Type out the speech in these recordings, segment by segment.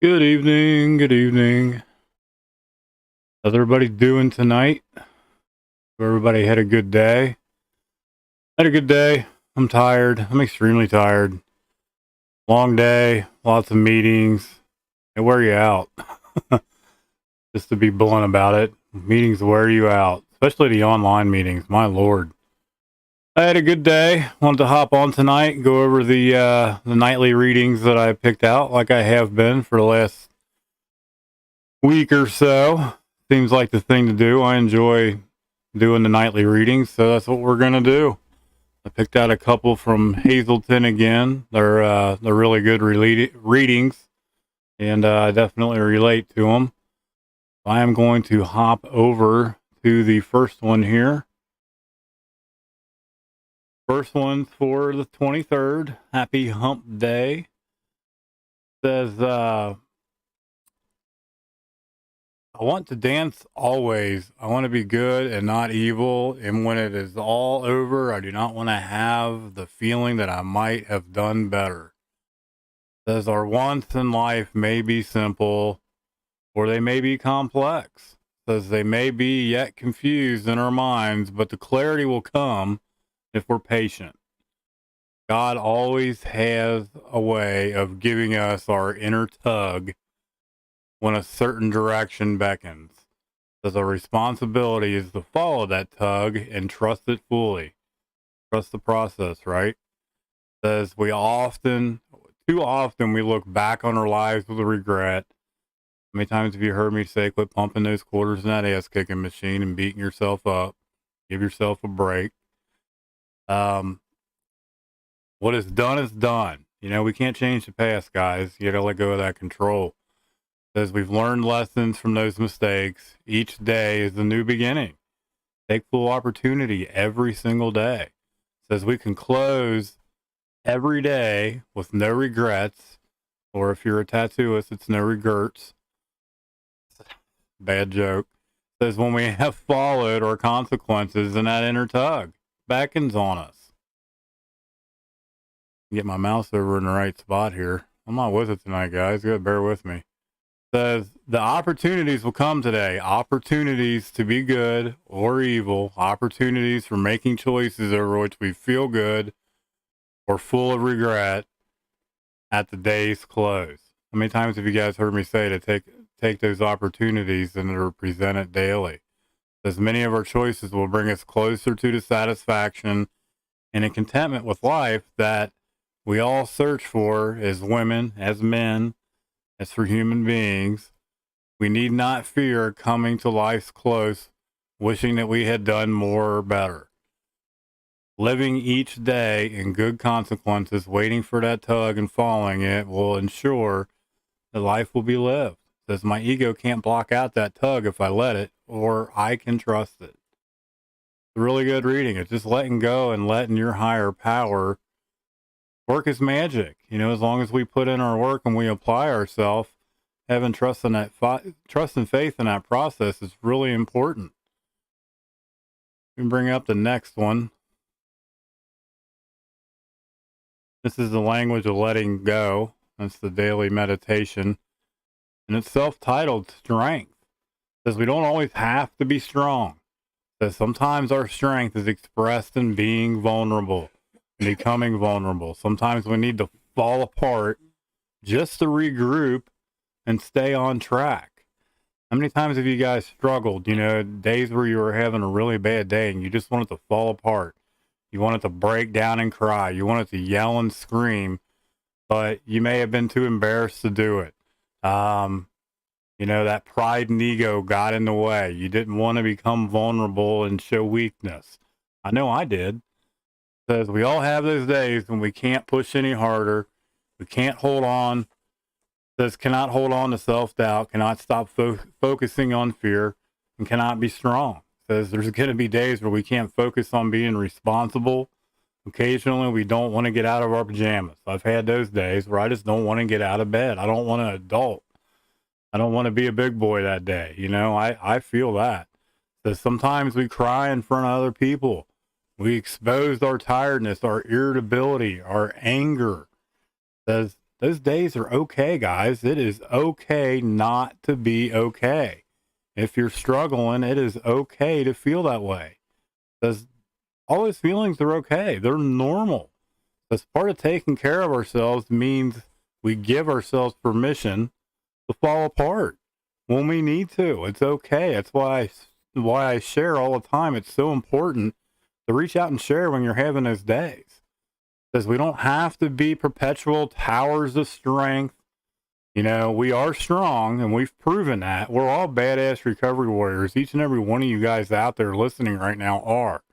Good evening. Good evening. How's everybody doing tonight? Hope everybody had a good day. Had a good day. I'm tired. I'm extremely tired. Long day, lots of meetings. They wear you out. Just to be blunt about it, meetings wear you out, especially the online meetings. My lord. I had a good day. Wanted to hop on tonight and go over the nightly readings that I picked out, like I have been for the last week or so. Seems like the thing to do. I enjoy doing the nightly readings, so that's what we're gonna do. I picked out a couple from Hazelton again. They're really good readings, and I definitely relate to them. I am going to hop over to the first one here. First one for the 23rd. Happy Hump Day. Says I want to dance always. I want to be good and not evil. And when it is all over, I do not want to have the feeling that I might have done better. Says our wants in life may be simple or they may be complex. Says they may be yet confused in our minds, but the clarity will come if we're patient. God always has a way of giving us our inner tug when a certain direction beckons. Says our responsibility is to follow that tug and trust it fully. Trust the process, right? Says too often we look back on our lives with regret. How many times have you heard me say, quit pumping those quarters in that ass kicking machine and beating yourself up? Give yourself a break. What is done is done. We can't change the past, guys. You gotta let go of that control. Says we've learned lessons from those mistakes. Each day is a new beginning. Take full opportunity every single day. Says we can close every day with no regrets, or if you're a tattooist, it's no regrets. Bad joke. Says when we have followed our consequences and that inner tug beckons on us. Get my mouse over in the right spot here. I'm not with it tonight, guys. You gotta bear with me. Says the opportunities will come today. Opportunities to be good or evil. Opportunities for making choices over which we feel good or full of regret at the day's close. How many times have you guys heard me say to take those opportunities and are presented daily? Says many of our choices will bring us closer to the satisfaction and a contentment with life that we all search for as women, as men, as for human beings. We need not fear coming to life's close, wishing that we had done more or better. Living each day in good consequences, waiting for that tug and following it will ensure that life will be lived. Says my ego can't block out that tug if I let it, or I can trust it. It's really good reading. It's just letting go and letting your higher power work is magic. As long as we put in our work and we apply ourselves, having trust and faith in that process is really important. We can bring up the next one. This is the language of letting go. That's the daily meditation. And it's self-titled Strength. It says we don't always have to be strong. It says sometimes our strength is expressed in being vulnerable and becoming vulnerable. Sometimes we need to fall apart just to regroup and stay on track. How many times have you guys struggled, days where you were having a really bad day and you just wanted to fall apart? You wanted to break down and cry. You wanted to yell and scream, but you may have been too embarrassed to do it. That pride and ego got in the way. You didn't want to become vulnerable and show weakness. I know I did. It says we all have those days when we can't push any harder. We can't hold on. Says cannot hold on to self-doubt, cannot stop focusing on fear, and cannot be strong. Says there's going to be days where we can't focus on being responsible. Occasionally, we don't want to get out of our pajamas. I've had those days where I just don't want to get out of bed. I don't want to adult. I don't want to be a big boy that day. I feel that. Says sometimes we cry in front of other people. We expose our tiredness, our irritability, our anger. Says Those days are okay, guys. It is okay not to be okay. If you're struggling, it is okay to feel that way. Because all those feelings are okay. They're normal. As part of taking care of ourselves means we give ourselves permission to fall apart when we need to. It's okay. That's why I share all the time. It's so important to reach out and share when you're having those days. Because we don't have to be perpetual towers of strength. You know, we are strong, and we've proven that. We're all badass recovery warriors. Each and every one of you guys out there listening right now are.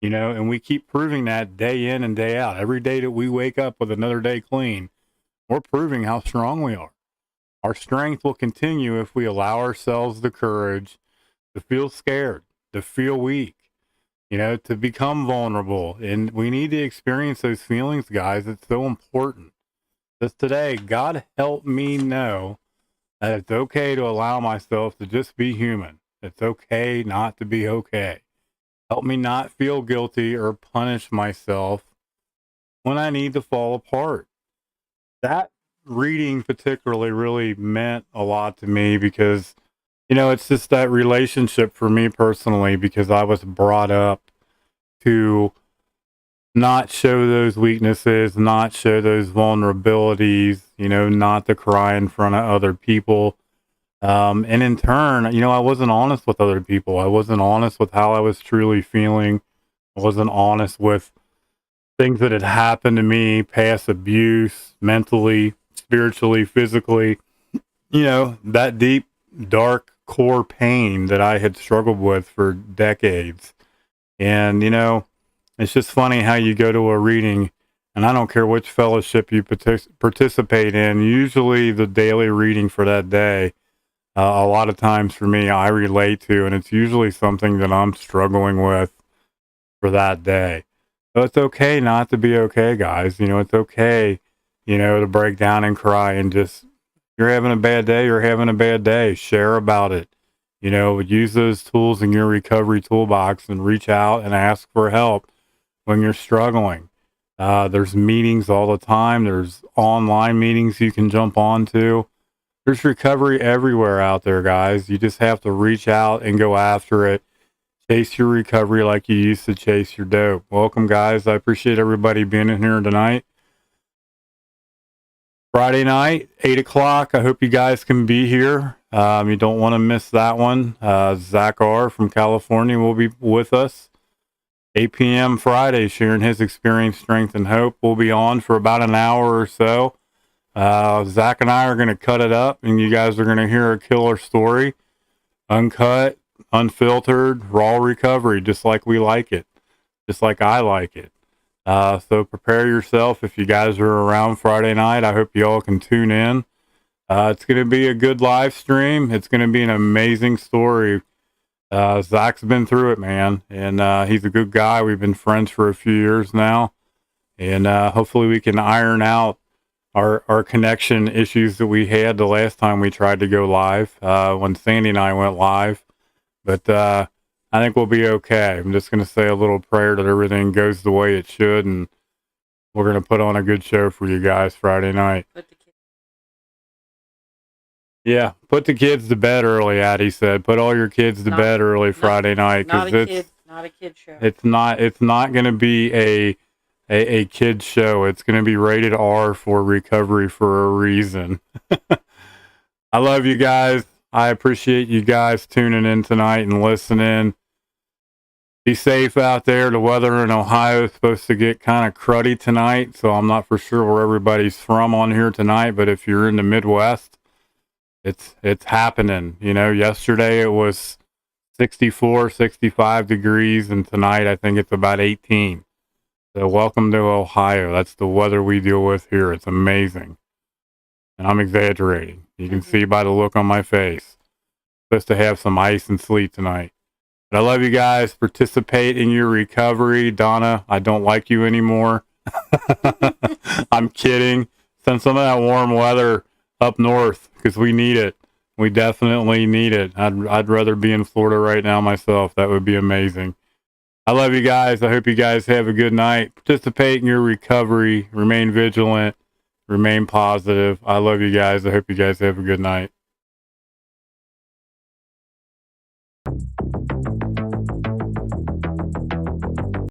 You know, and we keep proving that day in and day out. Every day that we wake up with another day clean, we're proving how strong we are. Our strength will continue if we allow ourselves the courage to feel scared, to feel weak, you know, to become vulnerable. And we need to experience those feelings, guys. It's so important. Just today, God help me know that it's okay to allow myself to just be human. It's okay not to be okay. Help me not feel guilty or punish myself when I need to fall apart. That reading particularly really meant a lot to me because, you know, it's just that relationship for me personally, because I was brought up to not show those weaknesses, not show those vulnerabilities, you know, not to cry in front of other people. And in turn, you know, I wasn't honest with other people. I wasn't honest with how I was truly feeling. I wasn't honest with things that had happened to me, past abuse, mentally, spiritually, physically, you know, that deep, dark core pain that I had struggled with for decades. And, you know, it's just funny how you go to a reading, and I don't care which fellowship you participate in, usually the daily reading for that day, a lot of times for me, I relate to, and it's usually something that I'm struggling with for that day. So it's okay not to be okay, guys. You know, it's okay, you know, to break down and cry and just, you're having a bad day, you're having a bad day. Share about it. You know, use those tools in your recovery toolbox and reach out and ask for help when you're struggling. There's meetings all the time. There's online meetings you can jump onto. There's recovery everywhere out there, guys. You just have to reach out and go after it. Chase your recovery like you used to chase your dope. Welcome, guys. I appreciate everybody being in here tonight. Friday night, 8 o'clock. I hope you guys can be here. You don't want to miss that one. Zach R. from California will be with us. 8 p.m. Friday, sharing his experience, strength, and hope. We'll be on for about an hour or so. Zach and I are going to cut it up, and you guys are going to hear a killer story. Uncut, unfiltered, raw recovery, just like we like it. Just like I like it. So prepare yourself if you guys are around Friday night. I hope you all can tune in. It's going to be a good live stream. It's going to be an amazing story. Zach's been through it, man, and he's a good guy. We've been friends for a few years now, and hopefully we can iron out our connection issues that we had the last time we tried to go live, when Sandy and I went live. But I think we'll be okay. I'm just going to say a little prayer that everything goes the way it should, and we're going to put on a good show for you guys Friday night. Yeah, put the kids to bed early, Addie said. Put all your kids to bed early Friday night, because it's not a kid show. It's not going to be a kid's show. It's going to be rated R for recovery for a reason. I love you guys. I appreciate you guys tuning in tonight and listening. Be safe out there. The weather in Ohio is supposed to get kind of cruddy tonight, so I'm not for sure where everybody's from on here tonight, but if you're in the Midwest, it's happening. You know, yesterday it was 64, 65 degrees, and tonight I think it's about 18. So welcome to Ohio. That's the weather we deal with here. It's amazing. And I'm exaggerating. You can see by the look on my face. Supposed to have some ice and sleet tonight. But I love you guys. Participate in your recovery. Donna, I don't like you anymore. I'm kidding. Send some of that warm weather up north, because we need it. We definitely need it. I'd rather be in Florida right now myself. That would be amazing. I love you guys. I hope you guys have a good night. Participate in your recovery. Remain vigilant. Remain positive. I love you guys. I hope you guys have a good night.